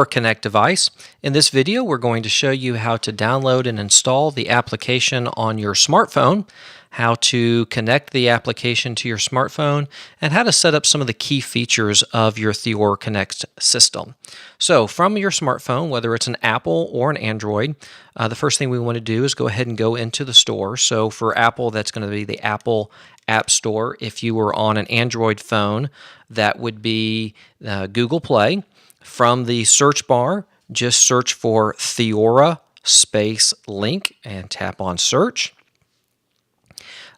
Connect device. In this video, we're going to show you how to download and install the application on your smartphone, how to connect the application to your smartphone, and how to set up some of the key features of your Theora Connect system. So from your smartphone, whether it's an Apple or an Android, the first thing we want to do is go ahead and go into the store. So for Apple, that's going to be the Apple App Store. If you were on an Android phone, that would be Google Play. From the search bar, just search for Theora space link and tap on search.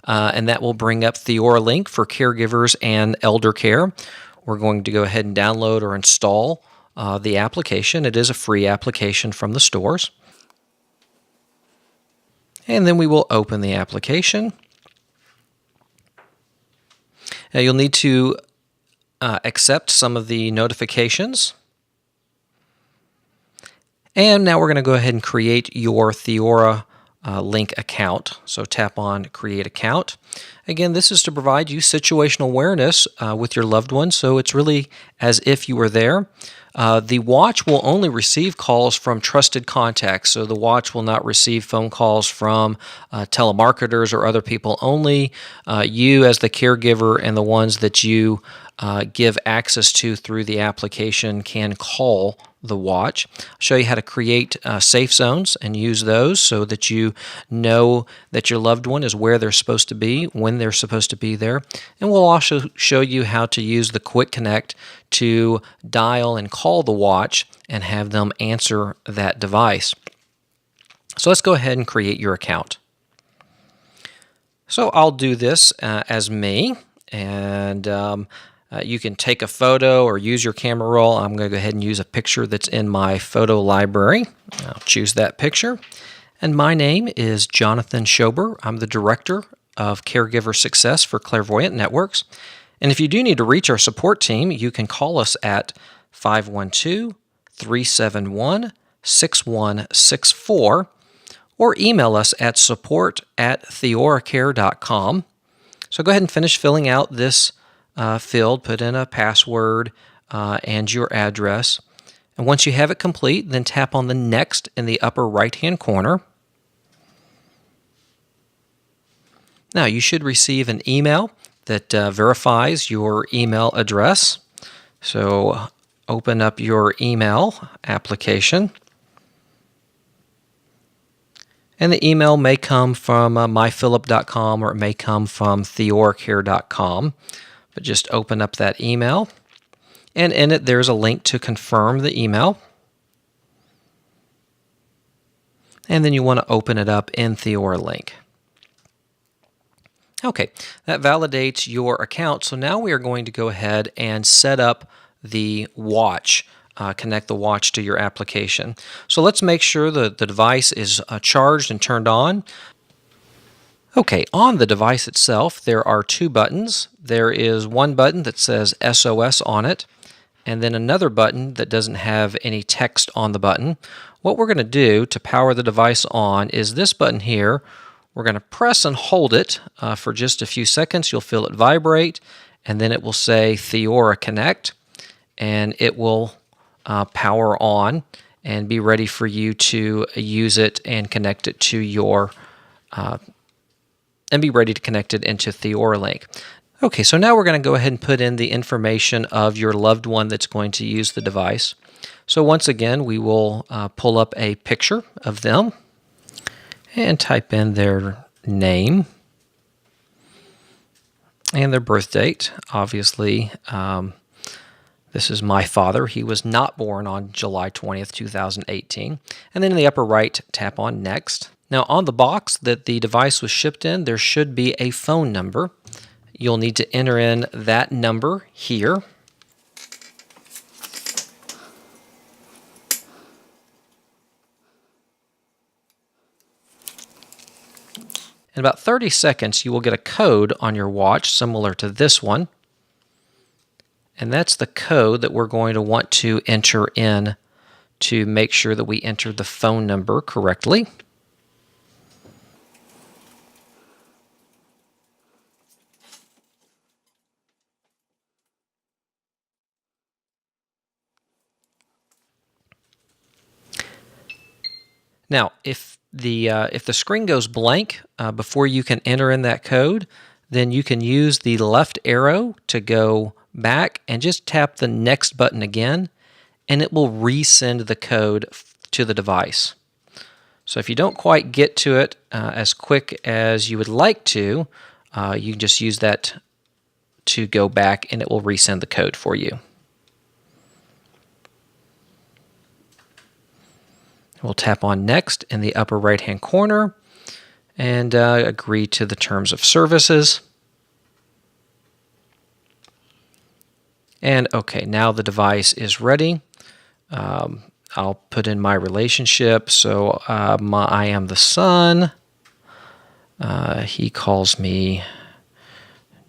And that will bring up Theora Link for caregivers and elder care. We're going to go ahead and download or install the application. It is a free application from the stores. And then we will open the application. Now you'll need to accept some of the notifications. And now we're going to go ahead and create your Theora Link account. So tap on Create Account. Again, this is to provide you situational awareness with your loved ones, so it's really as if you were there. The watch will only receive calls from trusted contacts, so the watch will not receive phone calls from telemarketers or other people. Only you as the caregiver and the ones that you give access to through the application can call the watch. I'll show you how to create safe zones and use those so that you know that your loved one is where they're supposed to be, when they're supposed to be there. And we'll also show you how to use the Quick Connect to dial and call the watch and have them answer that device. So let's go ahead and create your account. So I'll do this as me, and you can take a photo or use your camera roll. I'm going to go ahead and use a picture that's in my photo library. I'll choose that picture. And my name is Jonathan Schober. I'm the Director of Caregiver Success for Clairvoyant Networks. And if you do need to reach our support team, you can call us at 512-371-6164 or email us at support@theoracare.com. So go ahead and finish filling out this field, put in a password and your address. And once you have it complete, then tap on the Next in the upper right-hand corner. Now, you should receive an email that verifies your email address. So open up your email application. And the email may come from myphilip.com or it may come from theoracare.com. But just open up that email, and in it there's a link to confirm the email. And then you want to open it up in Theora Link. Okay, that validates your account. So now we are going to go ahead and set up the watch, connect the watch to your application. So let's make sure that the device is charged and turned on. Okay, on the device itself, there are two buttons. There is one button that says SOS on it, and then another button that doesn't have any text on the button. What we're going to do to power the device on is this button here. We're going to press and hold it for just a few seconds. You'll feel it vibrate, and then it will say Theora Connect, and it will power on and be ready for you to use it and connect it to your and be ready to connect it into Theora Link. Okay, so now we're going to go ahead and put in the information of your loved one that's going to use the device. So once again, we will pull up a picture of them and type in their name and their birth date. Obviously, this is my father. He was not born on July 20th, 2018. And then in the upper right, tap on Next. Now on the box that the device was shipped in, there should be a phone number. You'll need to enter in that number here. In about 30 seconds, you will get a code on your watch similar to this one. And that's the code that we're going to want to enter in to make sure that we enter the phone number correctly. Now, if the screen goes blank before you can enter in that code, then you can use the left arrow to go back and just tap the next button again, and it will resend the code to the device. So if you don't quite get to it as quick as you would like to, you can just use that to go back and it will resend the code for you. We'll tap on Next in the upper right-hand corner and agree to the terms of services. And okay, now the device is ready. I'll put in my relationship. So I am the son. He calls me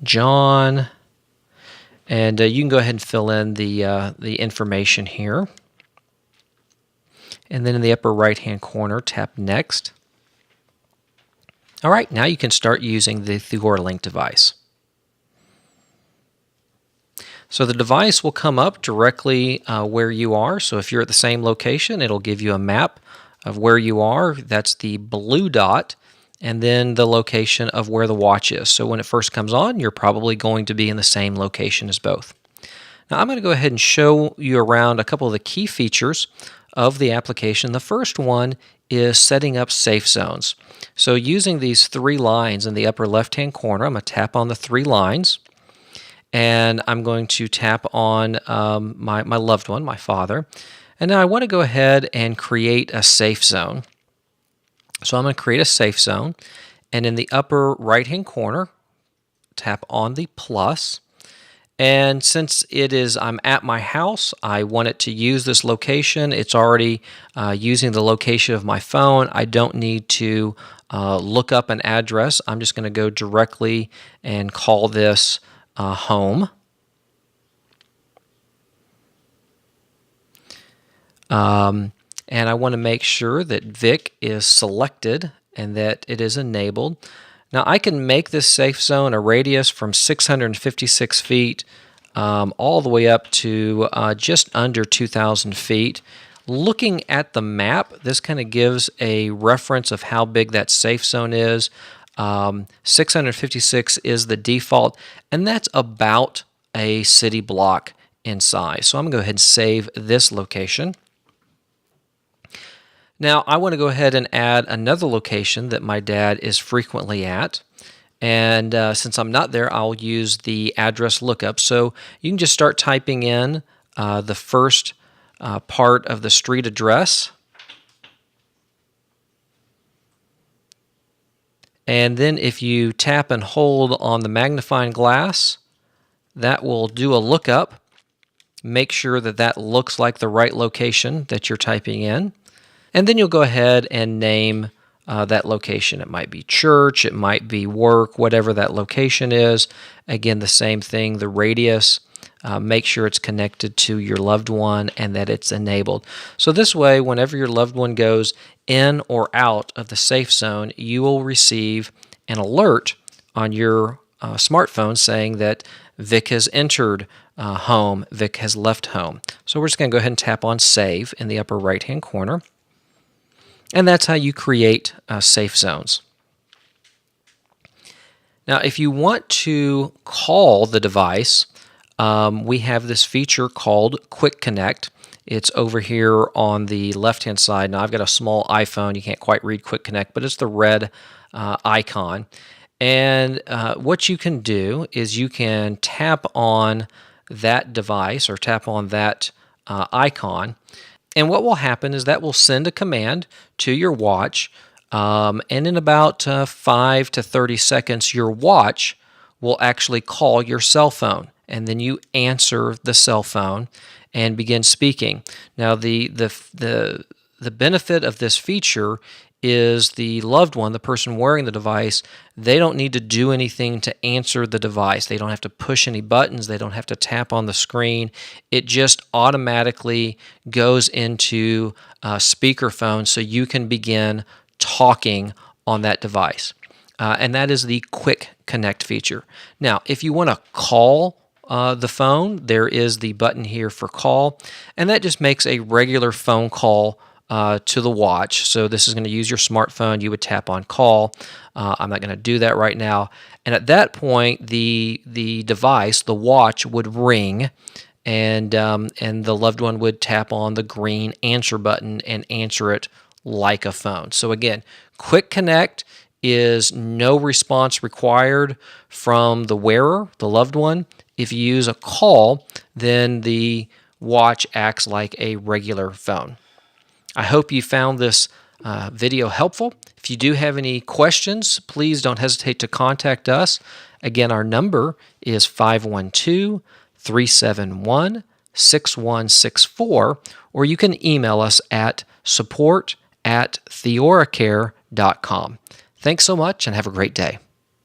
John. And you can go ahead and fill in the information here. And then in the upper right-hand corner, tap Next. All right, now you can start using the TheoraLink device. So the device will come up directly where you are. So if you're at the same location, it'll give you a map of where you are. That's the blue dot, and then the location of where the watch is. So when it first comes on, you're probably going to be in the same location as both. Now I'm going to go ahead and show you around a couple of the key features of the application. The first one is setting up safe zones. So using these three lines in the upper left-hand corner, I'm going to tap on the three lines, and I'm going to tap on my loved one, my father. And now I want to go ahead and create a safe zone. So I'm going to create a safe zone, and in the upper right-hand corner, tap on the plus. And since I'm at my house, I want it to use this location. It's already using the location of my phone. I don't need to look up an address. I'm just going to go directly and call this home. And I want to make sure that Vic is selected and that it is enabled. Now I can make this safe zone a radius from 656 feet all the way up to just under 2,000 feet. Looking at the map, this kind of gives a reference of how big that safe zone is. 656 is the default, and that's about a city block in size. So I'm going to go ahead and save this location. Now I want to go ahead and add another location that my dad is frequently at, and since I'm not there, I'll use the address lookup. So you can just start typing in the first part of the street address, and then if you tap and hold on the magnifying glass, that will do a lookup. Make sure that that looks like the right location that you're typing in. And then you'll go ahead and name that location. It might be church, it might be work, whatever that location is. Again, the same thing, the radius. Make sure it's connected to your loved one and that it's enabled. So this way, whenever your loved one goes in or out of the safe zone, you will receive an alert on your smartphone saying that Vic has entered home, Vic has left home. So we're just going to go ahead and tap on Save in the upper right-hand corner. And that's how you create safe zones. Now, if you want to call the device, we have this feature called Quick Connect. It's over here on the left-hand side. Now, I've got a small iPhone. You can't quite read Quick Connect, but it's the red icon. And what you can do is you can tap on that device or tap on that icon. And what will happen is that will send a command to your watch, and in about 5 to 30 seconds, your watch will actually call your cell phone, and then you answer the cell phone and begin speaking. Now, the benefit of this feature is the loved one, the person wearing the device, they don't need to do anything to answer the device. They don't have to push any buttons. They don't have to tap on the screen. It just automatically goes into speakerphone so you can begin talking on that device. And that is the Quick Connect feature. Now, if you want to call the phone, there is the button here for call, and that just makes a regular phone call to the watch. So this is going to use your smartphone. You would tap on call. I'm not going to do that right now. And at that point, the device, the watch, would ring, and the loved one would tap on the green answer button and answer it like a phone. So again, quick connect is no response required from the wearer, the loved one. If you use a call, then the watch acts like a regular phone. I hope you found this video helpful. If you do have any questions, please don't hesitate to contact us. Again, our number is 512-371-6164, or you can email us at support@theoracare.com. Thanks so much and have a great day.